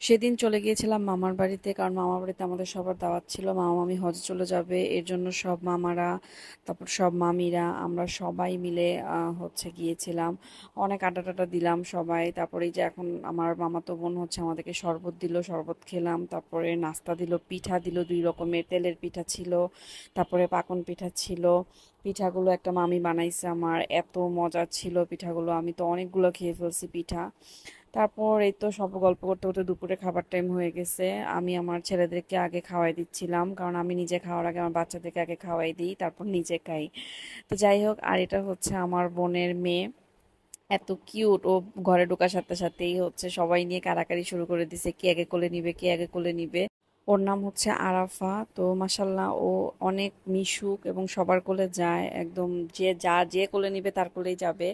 সেদিন চলে গিয়েছিলাম মামার বাড়িতে, কারণ মামার বাড়িতে আমাদের সবার দাওয়াত ছিল। মামা মামি হজে চলে যাবে, এর জন্য সব মামারা, তারপর সব মামিরা, আমরা সবাই মিলে গিয়েছিলাম। অনেক আড্ডা টাড্ডা দিলাম সবাই। তারপরে এই যে এখন আমার মামাতো বোন আমাদেরকে শরবত দিল, শরবত খেলাম। তারপরে নাস্তা দিল, পিঠা দিল, 2 রকমের তেলের পিঠা ছিল, তারপরে পাকন পিঠা ছিল। পিঠাগুলো একটা মামি বানাইছে, আমার এত মজা ছিল পিঠাগুলো, আমি তো অনেকগুলো খেয়ে ফেলছি পিঠা। তারপর এই তো সব গল্প করতে করতে দুপুরে খাবার টাইম হয়ে গেছে। আমি আমার ছেলেদেরকে আগে খাওয়াই দিচ্ছিলাম, কারণ আমি নিজে খাওয়ার আগে আমার বাচ্চাদেরকে আগে খাওয়াই দিই, তারপর নিজে খাই। তো যাই হোক, আর এটা আমার বোনের মেয়ে, এত কিউট ও। ঘরে ঢোকার সাথে সাথেই সবাই নিয়ে কাড়াকাড়ি শুরু করে দিছে, কে আগে কোলে নিবে, কে আগে কোলে নিবে। ওর নাম আরাফা। তো মাসাল্লাহ, ও অনেক মিশুক এবং সবার কোলে যায় একদম। যে কোলে নিবে তার কোলেই যাবে।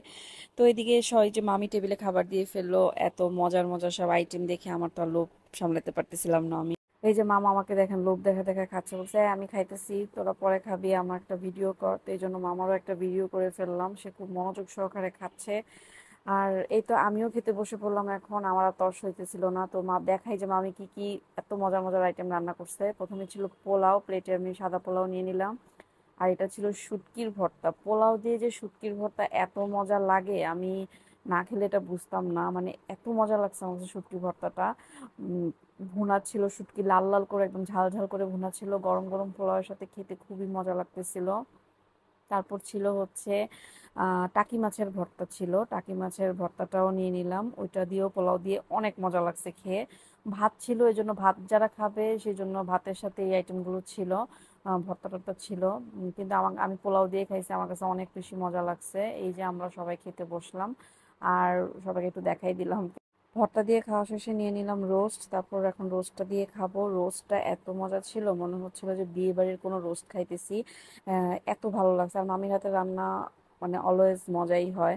তো এদিকে সবাই যে মামি টেবিলে খাবার দিয়ে ফেললো, এত মজার মজার সব আইটেম দেখে আমার তো আর লোভ সামলাতে পারতেছিলাম না আমি। এই যে মামা আমাকে দেখেন লোভ দেখা দেখা খাচ্ছে, বলছে "এই, আমি খাইতেছি, তোরা পরে খাবি, আমার একটা ভিডিও কর"। তো এই জন্য মামারও একটা ভিডিও করে ফেললাম, সে খুব মনোযোগ সহকারে খাচ্ছে। আর এই তো আমিও খেতে বসে পড়লাম এখন, আমার আর তর্স হইতেছিল না। তো মা দেখাই যে মামি কি কি এত মজার মজার আইটেম রান্না করছে। প্রথমে ছিল পোলাও, প্লেটে আমি সাদা পোলাও নিয়ে নিলাম। আর এটা ছিল শুটকির ভর্তা। পোলাও দিয়ে যে শুটকির ভর্তা এত মজা লাগে, আমি না খেলে এটা বুঝতাম না। মানে এত মজা লাগছে আমার কাছে শুটকির ভর্তাটা। উম, ভুনা ছিল শুটকি, লাল লাল করে একদম ঝাল ঝাল করে ভুনা ছিল, গরম গরম পোলাওয়ের সাথে খেতে খুবই মজা লাগতেছিল। তারপর ছিল টাকি মাছের ভর্তা ছিল, টাকি মাছের ভর্তাটাও নিয়ে নিলাম। ওইটা দিয়েও পোলাও দিয়ে অনেক মজা লাগছে খেয়ে। ভাত ছিল, এই জন্য ভাত যারা খাবে সেই জন্য ভাতের সাথে এই আইটেমগুলো ছিল। ভর্তা টর্তা ছিল। কিন্তু আমি পোলাও দিয়ে খাইছি, আমার কাছে অনেক বেশি মজা লাগছে। এই যে আমরা সবাই খেতে বসলাম, আর সবাইকে একটু দেখাই দিলাম। ভর্তা দিয়ে খাওয়া শেষে নিয়ে নিলাম রোস্ট, তারপর এখন রোস্টটা দিয়ে খাবো। রোস্টটা এত মজা ছিল, মনে হচ্ছিল যে বিয়ে বাড়ির কোনো রোস্ট খাইতেছি। এত ভালো লাগছে। আর মামির হাতে রান্না মানে অলওয়েজ মজাই হয়।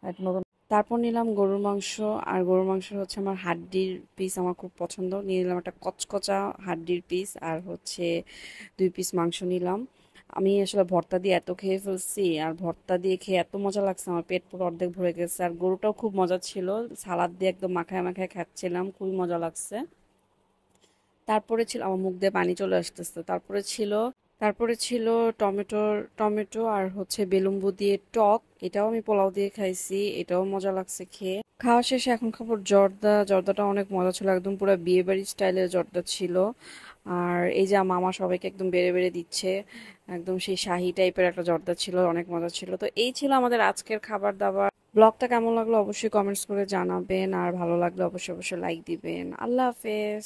একটা নতুন। তারপর নিলাম গরুর মাংস। আর গরুর মাংস আমার হাড্ডির পিস আমার খুব পছন্দ, নিয়ে নিলাম একটা কচকচা হাড্ডির পিস। আর 2 পিস মাংস নিলাম। আমি আসলে ভর্তা দিয়ে এত খেয়ে ফেলছি, আর ভর্তা দিয়ে খেয়ে এত মজা লাগছে, আমার পেট পুরো অর্ধেক ভরে গেছে। আর গরুটাও খুব মজা ছিল, সালাদ দিয়ে একদম মাখায় মাখায় খাচ্ছিলাম, খুবই মজা লাগছে। তারপরে ছিল, আমার মুখ দিয়ে পানি চলে আসতেছে। তারপরে ছিল টমেটো আর বেলুম্বু দিয়ে টক, এটাও আমি পোলাও দিয়ে খাইছি, এটাও মজা লাগছে খেয়ে। খাওয়া শেষে এখন খাবো জর্দা। জর্দাটা অনেক মজা ছিল, একদম পুরো বিয়ে বাড়ি স্টাইলের জর্দা ছিল। আর এই যে মামা সবাইকে একদম বেড়ে বেড়ে দিচ্ছে, একদম সেই শাহি টাইপের একটা জর্দা ছিল, অনেক মজা ছিল। তো এই ছিল আমাদের আজকের খাবার দাবার। ব্লগটা কেমন লাগলো অবশ্যই কমেন্টস করে জানাবেন, আর ভালো লাগলে অবশ্যই অবশ্যই লাইক দিবেন। আল্লাহ হাফেজ।